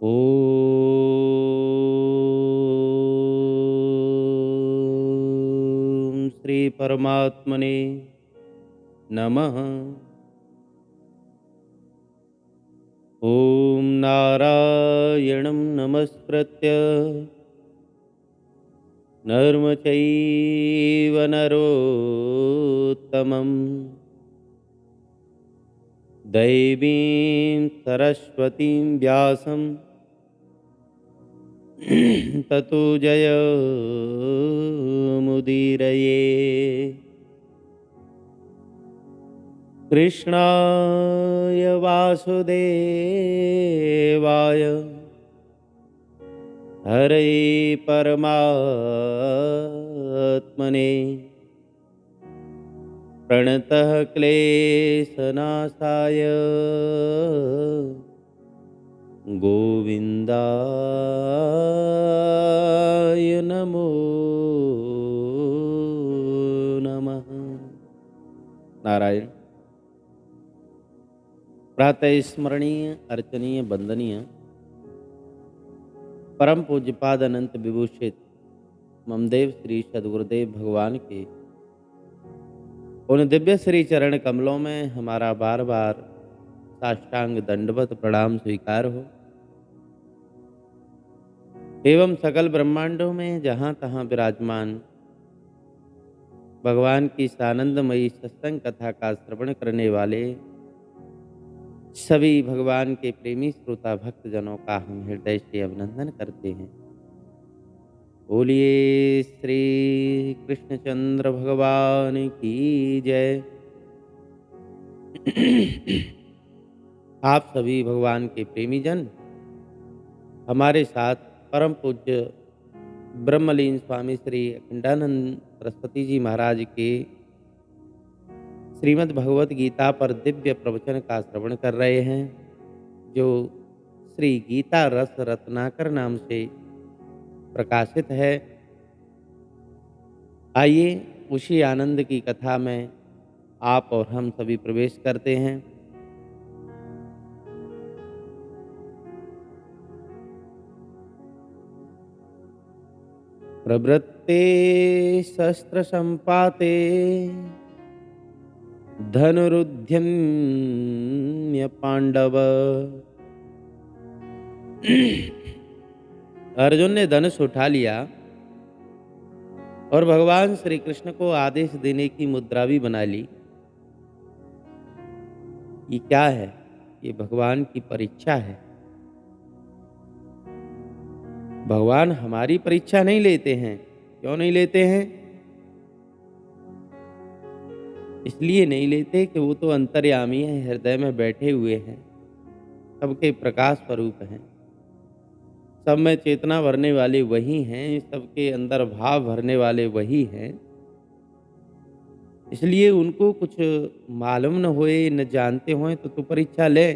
ओम श्री परमात्मने नमः। ओम नारायणं नमस्कृत्य नरं चैव नरोत्तमं दैवीं सरस्वतीं व्यासं ततो जयमुदीरये। कृष्णाय वासुदेवाय हरे परमात्मने प्रणतः क्लेशनाशाय गोविन्दाय नमो नमः। नारायण। प्रातः स्मरणीय, अर्चनीय, वंदनीय परम पूज्यपाद अनंत विभूषित ममदेव श्री सद्गुरुदेव भगवान के उन दिव्य श्री चरण कमलों में हमारा बार बार साष्टांग दंडवत प्रणाम स्वीकार हो एवं सकल ब्रह्मांडों में जहाँ तहाँ विराजमान भगवान की सानंदमयी सत्संग कथा का श्रवण करने वाले सभी भगवान के प्रेमी श्रोता भक्तजनों का हम हृदय से अभिनंदन करते हैं। बोलिए श्री कृष्णचंद्र भगवान की जय। आप सभी भगवान के प्रेमी जन हमारे साथ परम पूज्य ब्रह्मलीन स्वामी श्री अखंडानंद सरस्वती जी महाराज के श्रीमद् भगवत गीता पर दिव्य प्रवचन का श्रवण कर रहे हैं, जो श्री गीता रस रत्नाकर नाम से प्रकाशित है। आइए उसी आनंद की कथा में आप और हम सभी प्रवेश करते हैं। प्रवृत्ते शस्त्र संपाते धनुरुद्यम्य पांडव। अर्जुन ने धनुष उठा लिया और भगवान श्री कृष्ण को आदेश देने की मुद्रा भी बना ली। ये क्या है? ये भगवान की परीक्षा है। भगवान हमारी परीक्षा नहीं लेते हैं। क्यों नहीं लेते हैं? इसलिए नहीं लेते कि वो तो अंतर्यामी है, हृदय में बैठे हुए हैं, सबके प्रकाश स्वरूप हैं, सब में चेतना भरने वाले वही हैं, सबके अंदर भाव भरने वाले वही हैं। इसलिए उनको कुछ मालूम न होए, न जानते हों तो परीक्षा ले।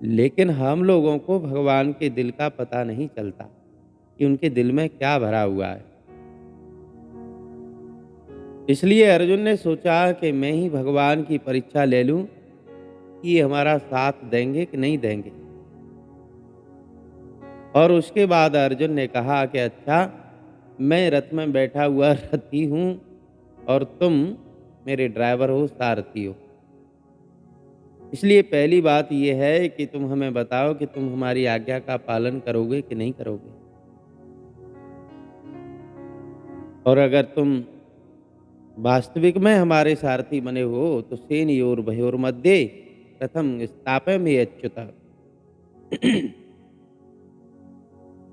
लेकिन हम लोगों को भगवान के दिल का पता नहीं चलता कि उनके दिल में क्या भरा हुआ है। इसलिए अर्जुन ने सोचा कि मैं ही भगवान की परीक्षा ले लूं कि ये हमारा साथ देंगे कि नहीं देंगे। और उसके बाद अर्जुन ने कहा कि अच्छा, मैं रथ में बैठा हुआ रथी हूं और तुम मेरे ड्राइवर हो, सारथी हो। इसलिए पहली बात यह है कि तुम हमें बताओ कि तुम हमारी आज्ञा का पालन करोगे कि नहीं करोगे। और अगर तुम वास्तविक में हमारे सारथी बने हो तो सेनयोर भयोर मध्य प्रथम स्थापय में अच्युत।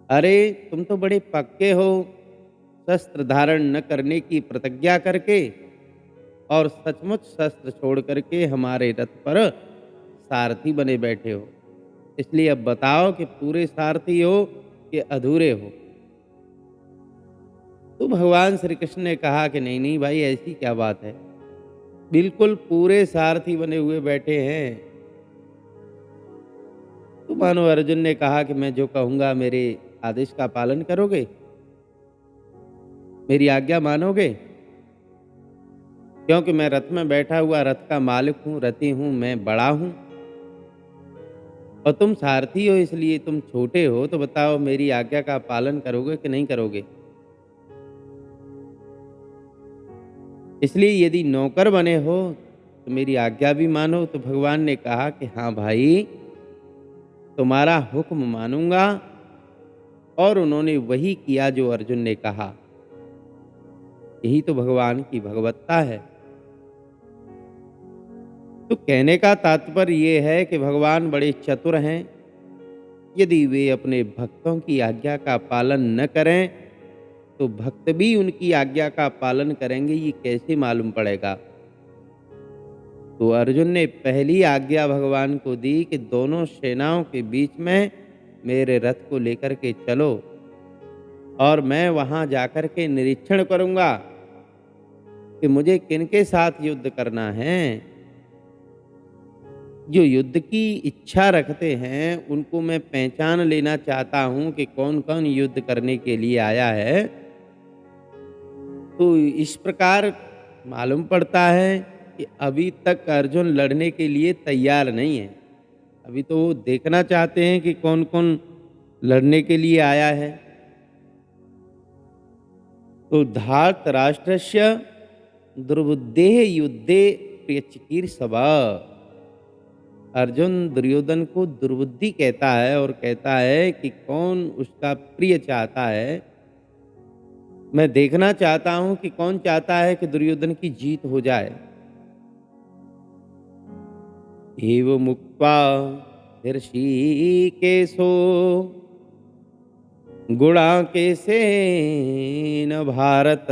अरे तुम तो बड़े पक्के हो, शस्त्र धारण न करने की प्रतिज्ञा करके और सचमुच शस्त्र छोड़ करके हमारे रथ पर सारथी बने बैठे हो। इसलिए अब बताओ कि पूरे सारथी हो कि अधूरे हो। तो भगवान श्री कृष्ण ने कहा कि नहीं नहीं भाई, ऐसी क्या बात है, बिल्कुल पूरे सारथी बने हुए बैठे हैं। तो मानो अर्जुन ने कहा कि मैं जो कहूंगा मेरे आदेश का पालन करोगे, मेरी आज्ञा मानोगे? क्योंकि मैं रथ में बैठा हुआ रथ का मालिक हूं, रथी हूं, मैं बड़ा हूं। और तुम सारथी हो इसलिए तुम छोटे हो, तो बताओ मेरी आज्ञा का पालन करोगे कि नहीं करोगे? इसलिए यदि नौकर बने हो तो मेरी आज्ञा भी मानो। तो भगवान ने कहा कि हाँ भाई, तुम्हारा हुक्म मानूंगा। और उन्होंने वही किया जो अर्जुन ने कहा। यही तो भगवान की भगवत्ता है। तो कहने का तात्पर्य ये है कि भगवान बड़े चतुर हैं। यदि वे अपने भक्तों की आज्ञा का पालन न करें तो भक्त भी उनकी आज्ञा का पालन करेंगे, ये कैसे मालूम पड़ेगा? तो अर्जुन ने पहली आज्ञा भगवान को दी कि दोनों सेनाओं के बीच में मेरे रथ को लेकर के चलो और मैं वहां जाकर के निरीक्षण करूंगा कि मुझे किनके साथ युद्ध करना है। जो युद्ध की इच्छा रखते हैं उनको मैं पहचान लेना चाहता हूं कि कौन कौन युद्ध करने के लिए आया है। तो इस प्रकार मालूम पड़ता है कि अभी तक अर्जुन लड़ने के लिए तैयार नहीं है। अभी तो वो देखना चाहते हैं कि कौन कौन लड़ने के लिए आया है। तो धार्तराष्ट्रस्य दुर्बुद्धेः युद्धे प्रियचिकीर्षव। अर्जुन दुर्योधन को दुर्बुद्धि कहता है और कहता है कि कौन उसका प्रिय चाहता है। मैं देखना चाहता हूं कि कौन चाहता है कि दुर्योधन की जीत हो जाए। एवं मुक्त्वा ऋषिकेशो गुणाकेशेन भारत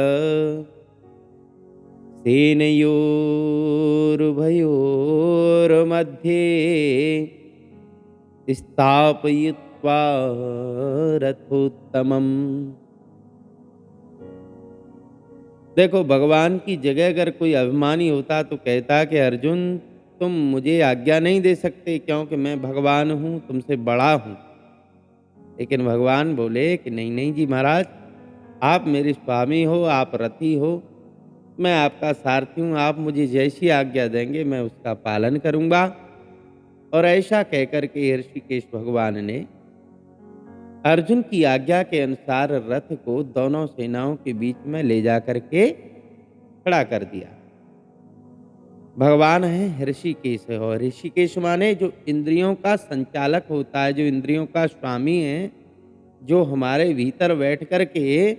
सेनयोरुभयोर्मध्ये स्थापयित्वा रथोत्तमम्। देखो, भगवान की जगह अगर कोई अभिमानी होता तो कहता कि अर्जुन तुम मुझे आज्ञा नहीं दे सकते क्योंकि मैं भगवान हूँ, तुमसे बड़ा हूँ। लेकिन भगवान बोले कि नहीं नहीं जी महाराज, आप मेरे स्वामी हो, आप रथी हो, मैं आपका सारथी हूँ, आप मुझे जैसी आज्ञा देंगे मैं उसका पालन करूँगा। और ऐसा कहकर के ऋषिकेश भगवान ने अर्जुन की आज्ञा के अनुसार रथ को दोनों सेनाओं के बीच में ले जाकर के खड़ा कर दिया। भगवान है ऋषिकेश है, और ऋषिकेश माने जो इंद्रियों का संचालक होता है, जो इंद्रियों का स्वामी है, जो हमारे भीतर बैठ कर के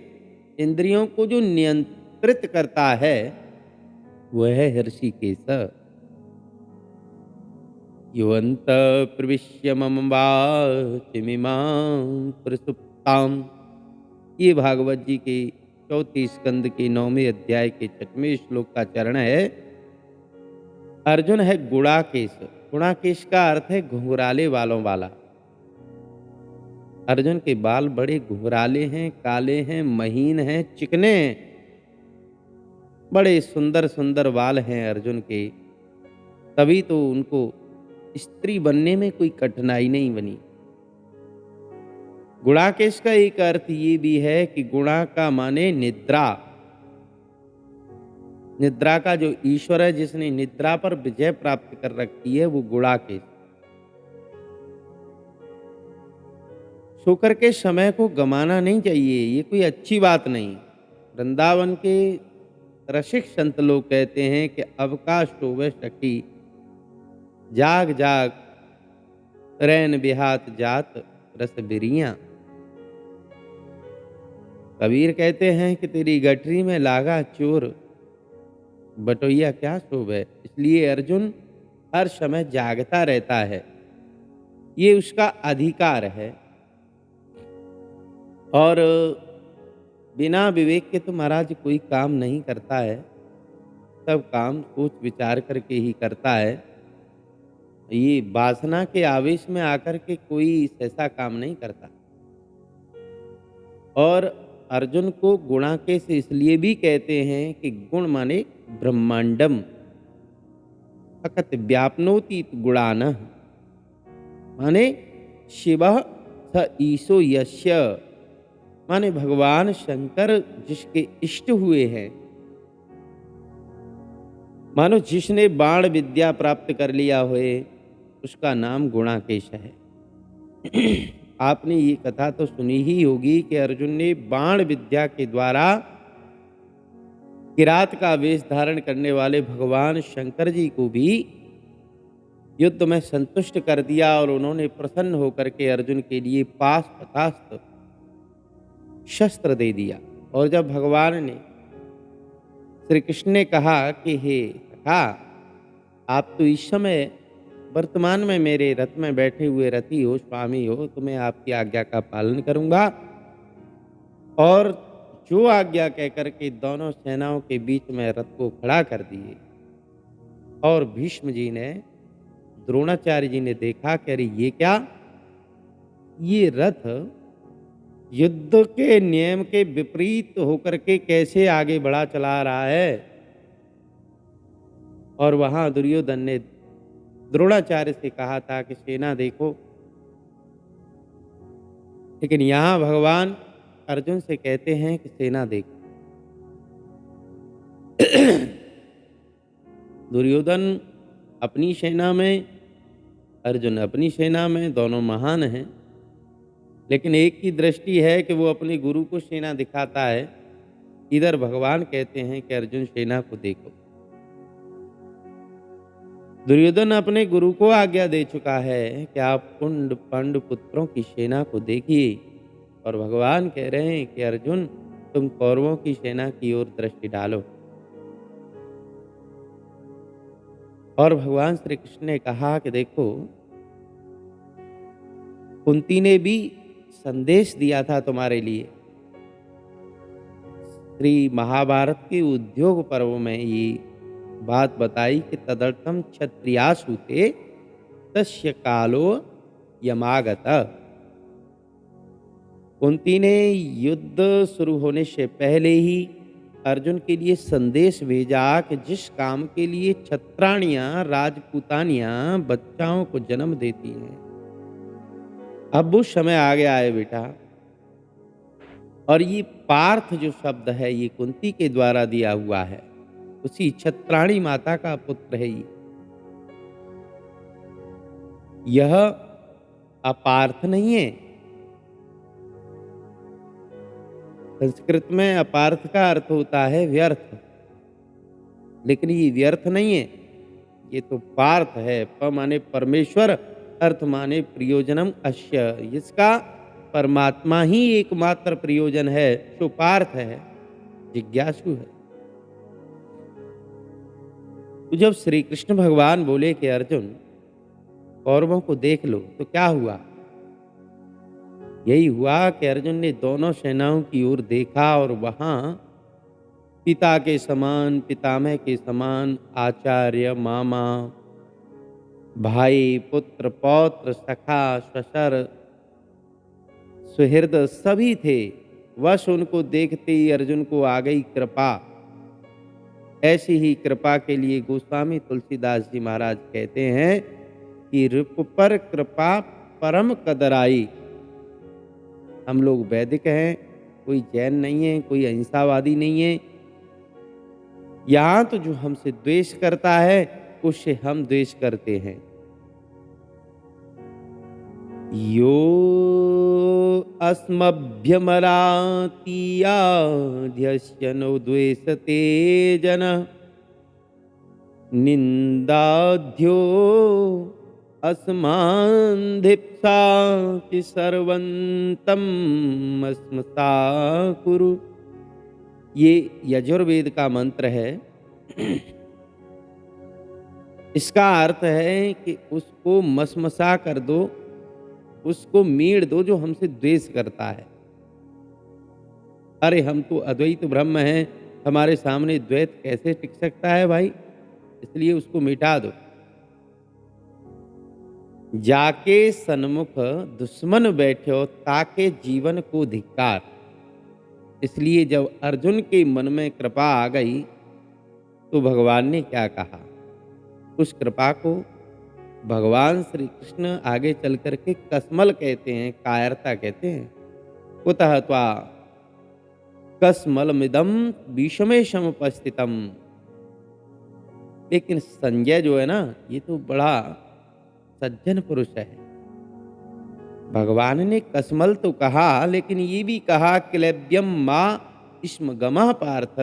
इंद्रियों को जो नियंत्रित करता है, वह है ऋषिकेश। युवंत प्रविश्य मम वाचमिमां प्रसुप्ताम्। ये भागवत जी के 34 स्कंद के 9वें अध्याय के 6वें श्लोक का चरण है। अर्जुन है गुणाकेश। गुणाकेश का अर्थ है घुंघराले बालों वाला। अर्जुन के बाल बड़े घुंघराले हैं, काले हैं, महीन हैं, चिकने हैं। बड़े सुंदर सुंदर बाल हैं अर्जुन के, तभी तो उनको स्त्री बनने में कोई कठिनाई नहीं बनी। गुणाकेश का एक अर्थ ये भी है कि गुणा का माने निद्रा। निद्रा का जो ईश्वर है, जिसने निद्रा पर विजय प्राप्त कर रखी है, वो गुणाकेश। सोकर के समय को गमाना नहीं चाहिए, ये कोई अच्छी बात नहीं। वृंदावन के रसिक संत लोग कहते हैं कि अवकाश शोभे सखी, जाग जाग रैन बिहात जात रस बिरियां। कबीर कहते हैं कि तेरी गठरी में लागा चोर, बटोइया क्या शोभे। इसलिए अर्जुन हर समय जागता रहता है, ये उसका अधिकार है। और बिना विवेक के तो महाराज कोई काम नहीं करता है, सब काम सोच विचार करके ही करता है। ये वासना के आवेश में आकर के कोई ऐसा काम नहीं करता। और अर्जुन को गुणाकेश इसलिए भी कहते हैं कि गुण माने ब्रह्मांडम फकत व्याप्नोति गुणानः, माने शिवः स ईशो यस्य, माने भगवान शंकर जिसके इष्ट हुए हैं। मानो जिसने बाण विद्या प्राप्त कर लिया होए, उसका नाम गुणाकेश है। आपने ये कथा तो सुनी ही होगी कि अर्जुन ने बाण विद्या के द्वारा किरात का वेश धारण करने वाले भगवान शंकर जी को भी युद्ध में संतुष्ट कर दिया और उन्होंने प्रसन्न होकर के अर्जुन के लिए पास पतास्त्र शस्त्र दे दिया। और जब भगवान ने श्री कृष्ण ने कहा कि हे सखा, आप तो इस समय वर्तमान में मेरे रथ में बैठे हुए रथी हो, स्वामी हो, तो मैं आपकी आज्ञा का पालन करूंगा और जो आज्ञा कहकर के दोनों सेनाओं के बीच में रथ को खड़ा कर दिए। और भीष्म जी ने, द्रोणाचार्य जी ने देखा कि अरे ये क्या, ये रथ युद्ध के नियम के विपरीत होकर के कैसे आगे बढ़ा चला रहा है। और वहां दुर्योधन ने द्रोणाचार्य से कहा था कि सेना देखो, लेकिन यहां भगवान अर्जुन से कहते हैं कि सेना देखो। दुर्योधन अपनी सेना में, अर्जुन अपनी सेना में, दोनों महान हैं, लेकिन एक ही दृष्टि है कि वो अपने गुरु को सेना दिखाता है। इधर भगवान कहते हैं कि अर्जुन सेना को देखो। दुर्योधन अपने गुरु को आज्ञा दे चुका है कि आप कुंड पांडु पुत्रों की सेना को देखिए, और भगवान कह रहे हैं कि अर्जुन तुम कौरवों की सेना की ओर दृष्टि डालो। और भगवान श्री कृष्ण ने कहा कि देखो, कुंती ने भी संदेश दिया था तुम्हारे लिए। श्री महाभारत के उद्योग पर्व में ये बात बताई कि तदर्थम क्षत्रियासु ते तस्य कालो यमागत। कुंती ने युद्ध शुरू होने से पहले ही अर्जुन के लिए संदेश भेजा कि जिस काम के लिए क्षत्राणियां, राजपूतानियां बच्चाओं को जन्म देती हैं, अब वो समय आ गया है बेटा। और ये पार्थ जो शब्द है ये कुंती के द्वारा दिया हुआ है, उसी क्षत्राणी माता का पुत्र है ये। यह अपार्थ नहीं है। संस्कृत में अपार्थ का अर्थ होता है व्यर्थ, लेकिन ये व्यर्थ नहीं है, ये तो पार्थ है। प माने परमेश्वर, अर्थ माने प्रयोजनम अस्य, इसका परमात्मा ही एकमात्र प्रयोजन है, जो पार्थ है, जिज्ञासु है। तो जब श्री कृष्ण भगवान बोले कि अर्जुन कौरवों को देख लो, तो क्या हुआ? यही हुआ कि अर्जुन ने दोनों सेनाओं की ओर देखा और वहां पिता के समान, पितामह के समान, आचार्य, मामा, भाई, पुत्र, पौत्र, सखा, ससुर, सुहृद सभी थे। वश उनको देखते ही अर्जुन को आ गई कृपा। ऐसी ही कृपा के लिए गोस्वामी तुलसीदास जी महाराज कहते हैं कि रूप पर कृपा परम कदराई। हम लोग वैदिक हैं, कोई जैन नहीं है, कोई अहिंसावादी नहीं है। यहां तो जो हमसे द्वेष करता है उससे हम द्वेष करते हैं। यो अस्मभ्यमरातीयाध्यस्य नो द्वेषते जन निंदाध्यो अस्मान्धिप्साति सर्वन्तम अस्मसा कुरु। ये यजुर्वेद का मंत्र है। इसका अर्थ है कि उसको मसमसा कर दो, उसको मीड़ दो जो हमसे द्वेष करता है। अरे हम तो अद्वैत ब्रह्म हैं, हमारे सामने द्वैत कैसे टिक सकता है भाई? इसलिए उसको मिटा दो। जाके सन्मुख दुश्मन बैठो ताके जीवन को धिक्कार। इसलिए जब अर्जुन के मन में कृपा आ गई तो भगवान ने क्या कहा? उस कृपा को भगवान श्री कृष्ण आगे चल करके कसमल कहते हैं, कायरता कहते हैं। कुतः त्वा कसमलमिदं भीष्मे समुपस्थितम्। लेकिन संजय जो है ना, ये तो बड़ा सज्जन पुरुष है। भगवान ने कसमल तो कहा, लेकिन ये भी कहा क्लैब्यम माँ इस्म गमः पार्थ।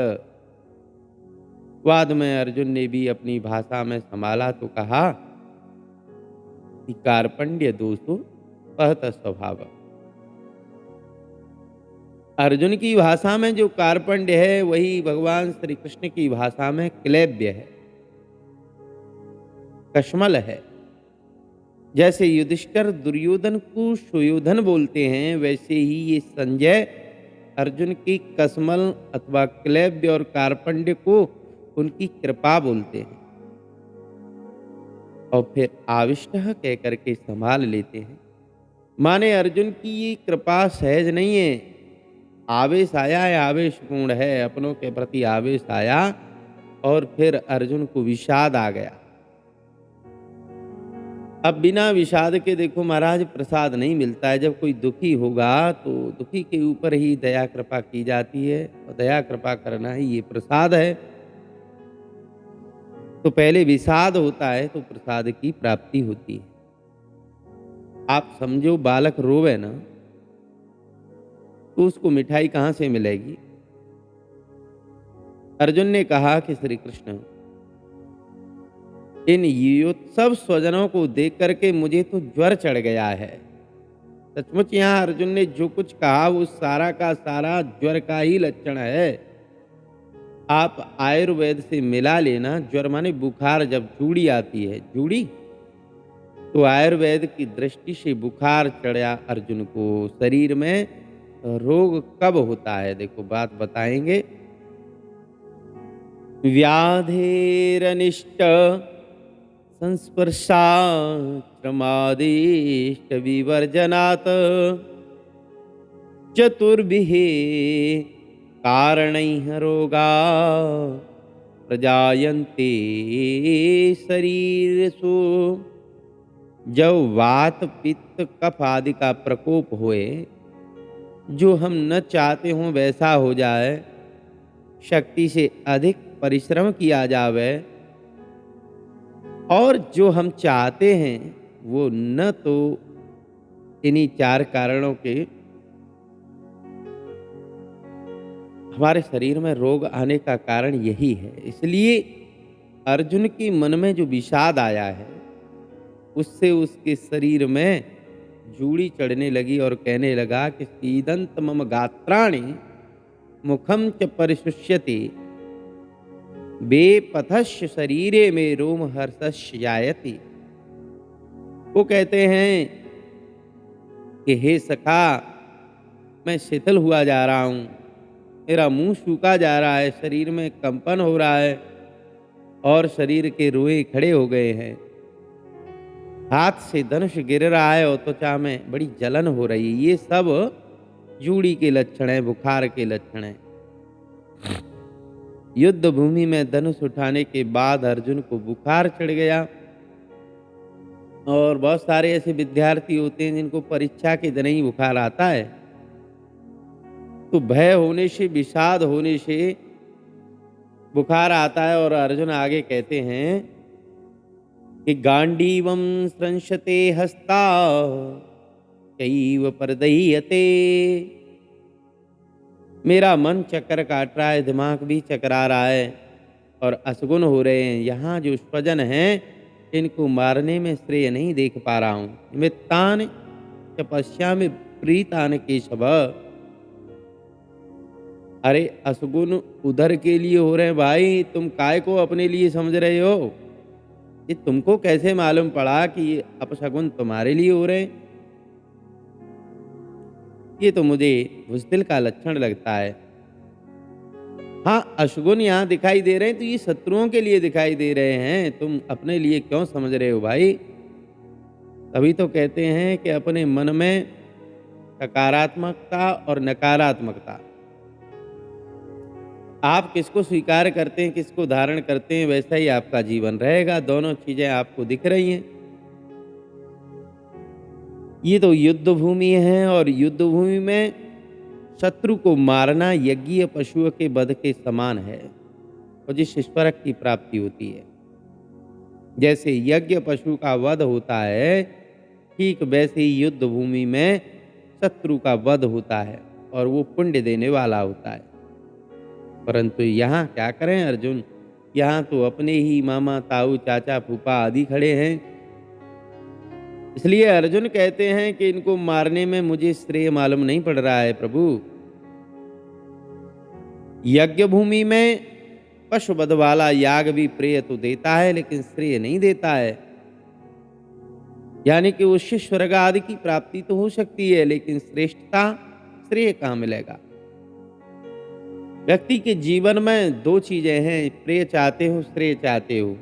बाद में अर्जुन ने भी अपनी भाषा में संभाला तो कहा कि कार्पण्य दोषो कहत स्वभाव। अर्जुन की भाषा में जो कार्पण्य है वही भगवान श्री कृष्ण की भाषा में क्लैब्य है, कश्मल है। जैसे युधिष्ठिर दुर्योधन को सुयोधन बोलते हैं, वैसे ही ये संजय अर्जुन की कसमल अथवा क्लैब्य और कार्पण्य को उनकी कृपा बोलते हैं और फिर आविष्ट कह करके संभाल लेते हैं। माने अर्जुन की ये कृपा सहज नहीं है, आवेश आया है, आवेशपूर्ण है, अपनों के प्रति आवेश आया और फिर अर्जुन को विषाद आ गया। अब बिना विषाद के देखो महाराज प्रसाद नहीं मिलता है। जब कोई दुखी होगा तो दुखी के ऊपर ही दया कृपा की जाती है और दया कृपा करना ही ये प्रसाद है। तो पहले विषाद होता है तो प्रसाद की प्राप्ति होती है। आप समझो बालक रोवे ना तो उसको मिठाई कहां से मिलेगी। अर्जुन ने कहा कि श्री कृष्ण, इन युत्सव स्वजनों को देख करके मुझे तो ज्वर चढ़ गया है। सचमुच यहाँ अर्जुन ने जो कुछ कहा वो सारा का सारा ज्वर का ही लक्षण है। आप आयुर्वेद से मिला लेना, ज्वर माने बुखार, जब जूड़ी आती है जूड़ी, तो आयुर्वेद की दृष्टि से बुखार चढ़ा अर्जुन को। शरीर में रोग कब होता है देखो बात बताएंगे। व्याधेरनिष्ट संस्पर्शाश्रमादिष्ट विवर्जनात् चतुर्भिः कारणैः रोगा प्रजायन्ते शरीरसु। जब वात पित्त कफ आदि का प्रकोप होए, जो हम न चाहते हों वैसा हो जाए, शक्ति से अधिक परिश्रम किया जावे और जो हम चाहते हैं वो न तो इन्हीं चार कारणों के हमारे शरीर में रोग आने का कारण यही है। इसलिए अर्जुन के मन में जो विषाद आया है उससे उसके शरीर में जूड़ी चढ़ने लगी और कहने लगा कि सीदंत मम गात्राणि मुखम च परिशुष्यति बेपथस्य शरीरे में रोम हर्षस्य जायति। वो कहते हैं कि हे सखा, मैं शिथिल हुआ जा रहा हूं, मेरा मुंह सूखा जा रहा है, शरीर में कंपन हो रहा है और शरीर के रोए खड़े हो गए हैं, हाथ से धनुष गिर रहा है और त्वचा में बड़ी जलन हो रही है। ये सब जूड़ी के लक्षण है, बुखार के लक्षण है। युद्ध भूमि में धनुष उठाने के बाद अर्जुन को बुखार चढ़ गया। और बहुत सारे ऐसे विद्यार्थी होते हैं जिनको परीक्षा के दिन ही बुखार आता है, तो भय होने से, विषाद होने से बुखार आता है। और अर्जुन आगे कहते हैं कि गांडीवम स्रंशते हस्ता चैव परदह्यते। मेरा मन चक्कर काट रहा है, दिमाग भी चकरा रहा है और असगुन हो रहे हैं। यहाँ जो स्वजन हैं इनको मारने में श्रेय नहीं देख पा रहा हूँ। निमित्तान तपस्या में प्रीतान केशव। अरे असगुन उधर के लिए हो रहे हैं भाई, तुम काय को अपने लिए समझ रहे हो? ये तुमको कैसे मालूम पड़ा कि ये अपशगुन तुम्हारे लिए हो रहे हैं? ये तो मुझे बुज़दिल का लक्षण लगता है। हाँ, अशगुन यहाँ दिखाई दे रहे हैं तो ये शत्रुओं के लिए दिखाई दे रहे हैं, तुम अपने लिए क्यों समझ रहे हो भाई? तभी तो कहते हैं कि अपने मन में सकारात्मकता और नकारात्मकता, आप किसको स्वीकार करते हैं, किसको धारण करते हैं, वैसा ही आपका जीवन रहेगा। दोनों चीजें आपको दिख रही हैं। ये तो युद्ध भूमि है और युद्ध भूमि में शत्रु को मारना यज्ञीय पशुओं के वध के समान है और जिस ईश्वर की प्राप्ति होती है। जैसे यज्ञ पशु का वध होता है, ठीक वैसे ही युद्ध भूमि में शत्रु का वध होता है और वो पुण्य देने वाला होता है। परंतु यहाँ क्या करें अर्जुन, यहाँ तो अपने ही मामा, ताऊ, चाचा, फूफा आदि खड़े हैं। इसलिए अर्जुन कहते हैं कि इनको मारने में मुझे श्रेय मालूम नहीं पड़ रहा है प्रभु। यज्ञ भूमि में पशु वध वाला याग भी प्रेय तो देता है, लेकिन श्रेय नहीं देता है। यानी कि उससे स्वर्ग आदि की प्राप्ति तो हो सकती है, लेकिन श्रेष्ठता, श्रेय कहाँ मिलेगा। व्यक्ति के जीवन में दो चीजें हैं, प्रेय चाहते हो, श्रेय चाहते हो।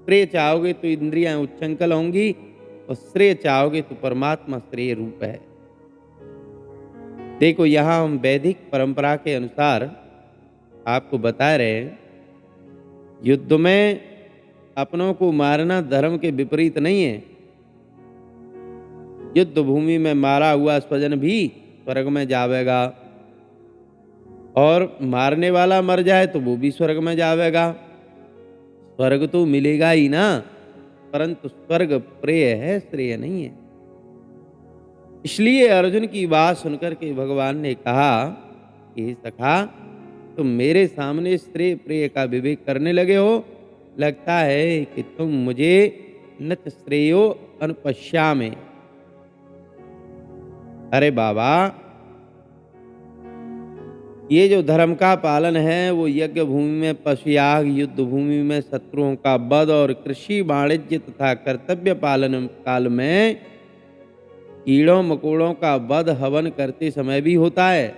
प्रेय चाहोगे तो इंद्रियां उच्छृंखल होंगी और श्रेय चाहोगे तो परमात्मा श्रेय रूप है। देखो यहां हम वैदिक परंपरा के अनुसार आपको बता रहे हैं, युद्ध में अपनों को मारना धर्म के विपरीत नहीं है। युद्ध भूमि में मारा हुआ स्वजन भी स्वर्ग में जावेगा, और मारने वाला मर जाए तो वो भी स्वर्ग में जावेगा। स्वर्ग तो मिलेगा ही ना, परंतु स्वर्ग प्रेय है, श्रेय नहीं है। इसलिए अर्जुन की बात सुनकर के भगवान ने कहा कि सखा, तुम मेरे सामने श्रेय प्रेय का विवेक करने लगे हो। लगता है कि तुम मुझे नच श्रेयो अनुपश्यामि। अरे बाबा, ये जो धर्म का पालन है वो यज्ञ भूमि में पशुयाग, युद्ध भूमि में शत्रुओं का वध और कृषि वाणिज्य तथा कर्तव्य पालन काल में कीड़ों मकोड़ों का वध हवन करते समय भी होता है।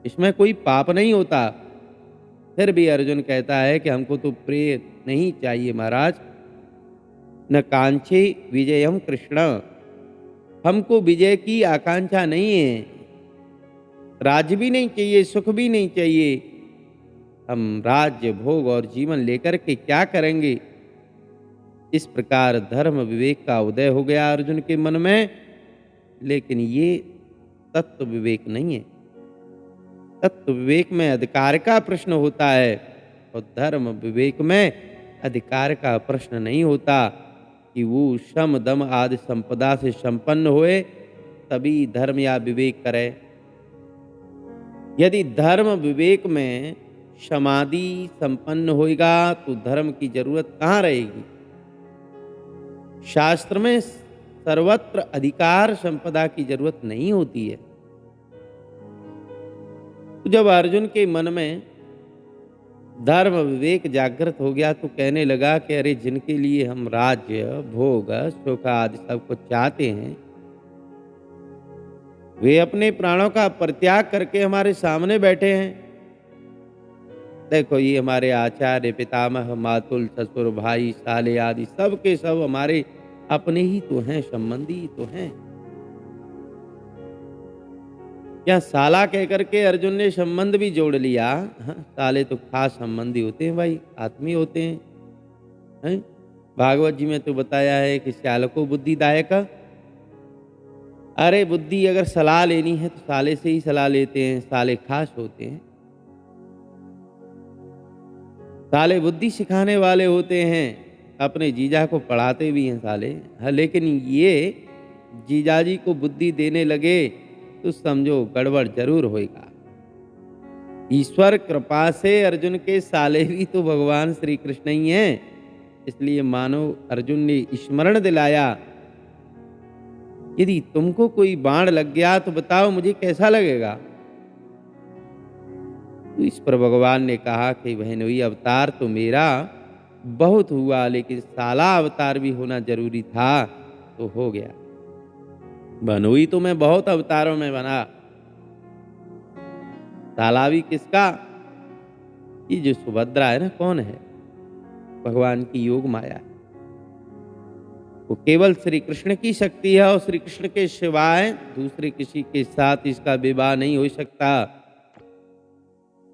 इसमें कोई पाप नहीं होता। फिर भी अर्जुन कहता है कि हमको तो प्रेय नहीं चाहिए महाराज। न कांक्षे विजयम कृष्ण, हमको विजय की आकांक्षा नहीं है। राज्य भी नहीं चाहिए, सुख भी नहीं चाहिए। हम राज्य, भोग और जीवन लेकर के क्या करेंगे। इस प्रकार धर्म विवेक का उदय हो गया अर्जुन के मन में, लेकिन ये तत्व विवेक नहीं है। तत्व विवेक में अधिकार का प्रश्न होता है और धर्म विवेक में अधिकार का प्रश्न नहीं होता कि वो शम दम आदि संपदा से संपन्न होए तभी धर्म या विवेक करे। यदि धर्म विवेक में समाधि संपन्न होएगा तो धर्म की जरूरत कहाँ रहेगी। शास्त्र में सर्वत्र अधिकार संपदा की जरूरत नहीं होती है। तो जब अर्जुन के मन में धर्म विवेक जागृत हो गया तो कहने लगा कि अरे, जिनके लिए हम राज्य, भोग, सुख आदि सब कुछ चाहते हैं, वे अपने प्राणों का परित्याग करके हमारे सामने बैठे हैं। देखो, ये हमारे आचार्य, पितामह, मातुल, ससुर, भाई, साले आदि सब के सब हमारे अपने ही तो हैं, संबंधी ही तो हैं। क्या साला कह करके अर्जुन ने संबंध भी जोड़ लिया। हाँ, साले तो खास संबंधी होते हैं भाई, आत्मीय होते हैं। भागवत जी में तो बताया है कि श्यालको बुद्धिदायक। अरे, बुद्धि अगर सलाह लेनी है तो साले से ही सलाह लेते हैं, साले खास होते हैं। साले बुद्धि सिखाने वाले होते हैं, अपने जीजा को पढ़ाते भी हैं साले। हाँ, लेकिन ये जीजाजी को बुद्धि देने लगे तो समझो गड़बड़ जरूर होएगा। ईश्वर कृपा से अर्जुन के साले भी तो भगवान श्री कृष्ण ही हैं। इसलिए मानो अर्जुन ने स्मरण दिलाया, यदि तुमको कोई बाण लग गया तो बताओ मुझे कैसा लगेगा। तो इस पर भगवान ने कहा कि बहनोई, अवतार तो मेरा बहुत हुआ, लेकिन साला अवतार भी होना जरूरी था तो हो गया। बनोई तो मैं बहुत अवतारों में बना, साला भी किसका। ये जो सुभद्रा है ना, कौन है? भगवान की योग माया है। वो केवल श्री कृष्ण की शक्ति है और श्री कृष्ण के सिवाय दूसरे किसी के साथ इसका विवाह नहीं हो सकता।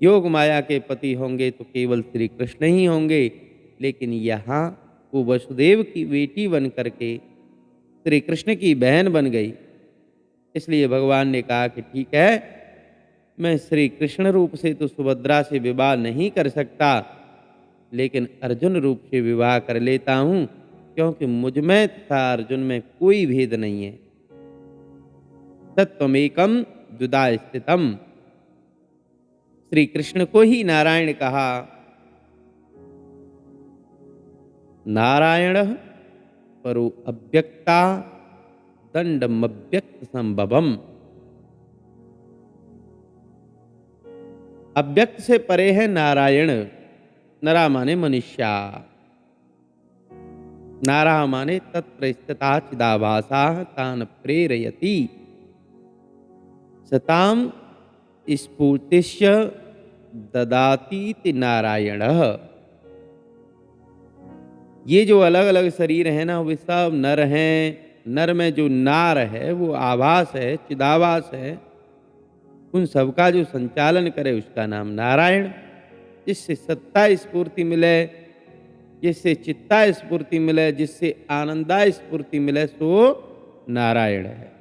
योग माया के पति होंगे तो केवल श्री कृष्ण ही होंगे, लेकिन यहाँ वो वसुदेव की बेटी बन करके श्री कृष्ण की बहन बन गई। इसलिए भगवान ने कहा कि ठीक है, मैं श्री कृष्ण रूप से तो सुभद्रा से विवाह नहीं कर सकता, लेकिन अर्जुन रूप से विवाह कर लेता हूँ, क्योंकि मुझ में तथा अर्जुन में कोई भेद नहीं है। तत्त्वमेकं द्विधा स्थितम्। श्री कृष्ण को ही नारायण कहा। नारायण परो अव्यक्ता दंडमव्यक्त संभवम। अव्यक्त से परे है नारायण। नरा माने मनुष्या, नारा माने तत्र स्थिता चिदाभासा तान प्रेरयति सताम स्फूर्तिश्च ददातीति नारायणः। ये जो अलग अलग शरीर हैं ना, वे सब नर हैं। नर में जो नार है वो आभास है, चिदाभास है। उन सबका जो संचालन करे उसका नाम नारायण। जिससे सत्ता स्फूर्ति मिले, जिससे चित्ता स्फूर्ति मिले, जिससे आनंदा स्फूर्ति मिले, सो नारायण है।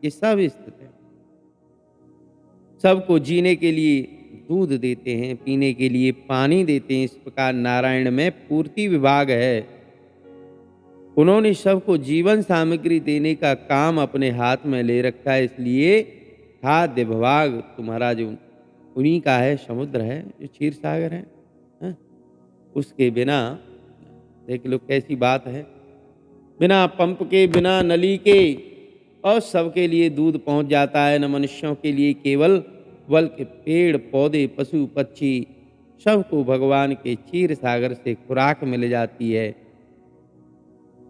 ये सब स्थित है। सबको जीने के लिए दूध देते हैं, पीने के लिए पानी देते हैं। इस प्रकार नारायण में पूर्ति विभाग है। उन्होंने सबको जीवन सामग्री देने का काम अपने हाथ में ले रखा है। इसलिए खाद्य विभाग तुम्हारा जो उन्हीं का है, समुद्र है, जो क्षीर सागर है, हाँ? उसके बिना देख लो कैसी बात है। बिना पंप के, बिना नली के, और सबके लिए दूध पहुंच जाता है। न मनुष्यों के लिए केवल, बल्कि पेड़ पौधे, पशु पक्षी, सबको भगवान के क्षीर सागर से खुराक मिल जाती है।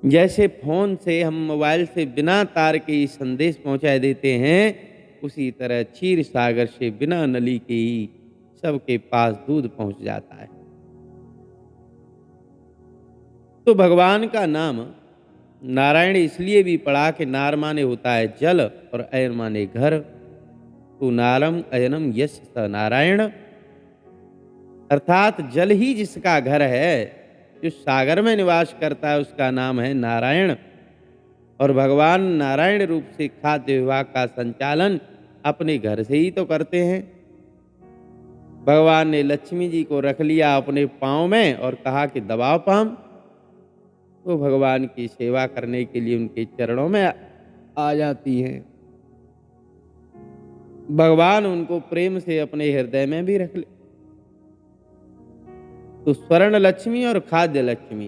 जैसे फोन से हम मोबाइल से बिना तार के संदेश पहुंचा देते हैं, उसी तरह क्षीर सागर से बिना नली के ही सबके पास दूध पहुंच जाता है। तो भगवान का नाम नारायण इसलिए भी पड़ा कि नार माने होता है जल और अयन माने घर। तो नारम अयनम यश स नारायण, अर्थात जल ही जिसका घर है, जो सागर में निवास करता है, उसका नाम है नारायण। और भगवान नारायण रूप से खाद्य विभाग का संचालन अपने घर से ही तो करते हैं। भगवान ने लक्ष्मी जी को रख लिया अपने पाँव में और कहा कि दबाओ पाँव। तो भगवान की सेवा करने के लिए उनके चरणों में आ जाती हैं। भगवान उनको प्रेम से अपने हृदय में भी रख ले। तो स्वर्ण लक्ष्मी और खाद्य लक्ष्मी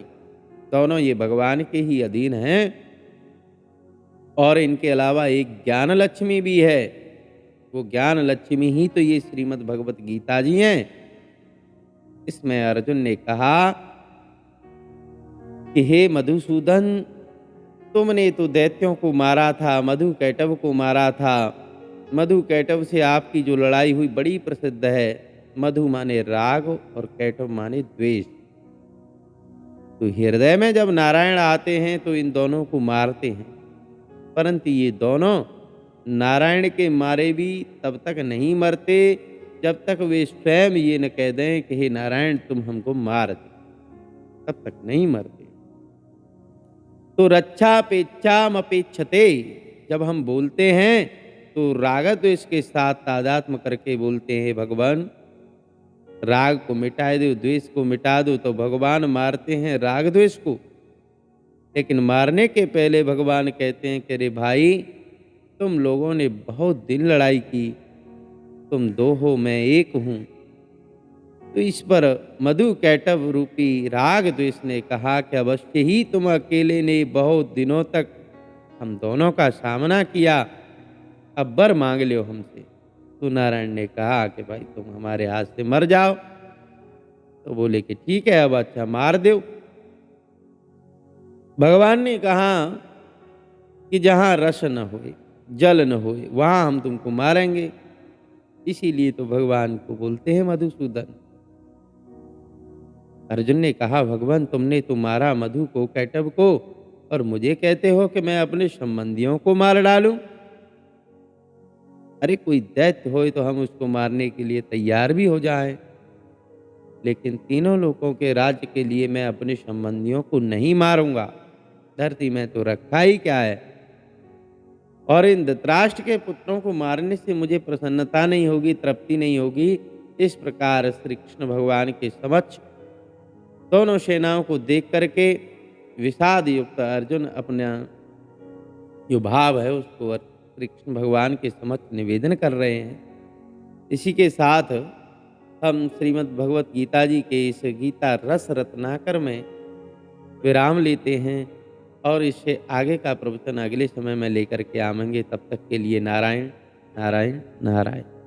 दोनों ये भगवान के ही अधीन हैं। और इनके अलावा एक ज्ञान लक्ष्मी भी है। वो ज्ञान लक्ष्मी ही तो ये श्रीमद् भगवत गीता जी हैं। इसमें अर्जुन ने कहा कि हे मधुसूदन, तुमने तो दैत्यों को मारा था, मधु कैटव को मारा था। मधु कैटव से आपकी जो लड़ाई हुई बड़ी प्रसिद्ध है। मधु माने राग और कैटव माने द्वेष। तो हृदय में जब नारायण आते हैं तो इन दोनों को मारते हैं, परंतु ये दोनों नारायण के मारे भी तब तक नहीं मरते जब तक वे स्वयं ये न कह दें कि हे नारायण तुम हमको मार दे, तब तक नहीं मरते। तो रक्षापेक्षाम अपेक्षते, जब हम बोलते हैं तो राग तो इसके साथ तादात्म्य करके बोलते हैं भगवान राग को मिटा दो, द्वेष को मिटा दो। तो भगवान मारते हैं राग द्वेष को, लेकिन मारने के पहले भगवान कहते हैं कि अरे भाई, तुम लोगों ने बहुत दिन लड़ाई की, तुम दो हो मैं एक हूं। तो इस पर मधु कैटव रूपी राग द्वेष ने कहा कि अवश्य ही तुम अकेले ने बहुत दिनों तक हम दोनों का सामना किया, अब वर मांग लो हमसे। तो नारायण ने कहा कि भाई तुम हमारे हाथ से मर जाओ। तो बोले कि ठीक है, अब अच्छा मार दो। भगवान ने कहा कि जहां रस न होए, जल न होए, वहां हम तुमको मारेंगे। इसीलिए तो भगवान को बोलते हैं मधुसूदन। अर्जुन ने कहा भगवान तुमने तो मारा मधु को, कैटव को, और मुझे कहते हो कि मैं अपने संबंधियों को मार डालूं। अरे कोई दैत्य हो तो हम उसको मारने के लिए तैयार भी हो जाएं, लेकिन तीनों लोगों के राज्य के लिए मैं अपने संबंधियों को नहीं मारूंगा। धरती में तो रखा ही क्या है। और इन धृतराष्ट्र के पुत्रों को मारने से मुझे प्रसन्नता नहीं होगी, तृप्ति नहीं होगी। इस प्रकार श्री कृष्ण भगवान के समक्ष दोनों सेनाओं को देख करके विषाद युक्त अर्जुन अपना जो भाव है उसको श्री कृष्ण भगवान के समक्ष निवेदन कर रहे हैं। इसी के साथ हम श्रीमद् भगवत गीता जी के इस गीता रस रत्नाकर में विराम लेते हैं और इससे आगे का प्रवचन अगले समय में लेकर के आवेंगे। तब तक के लिए नारायण नारायण नारायण।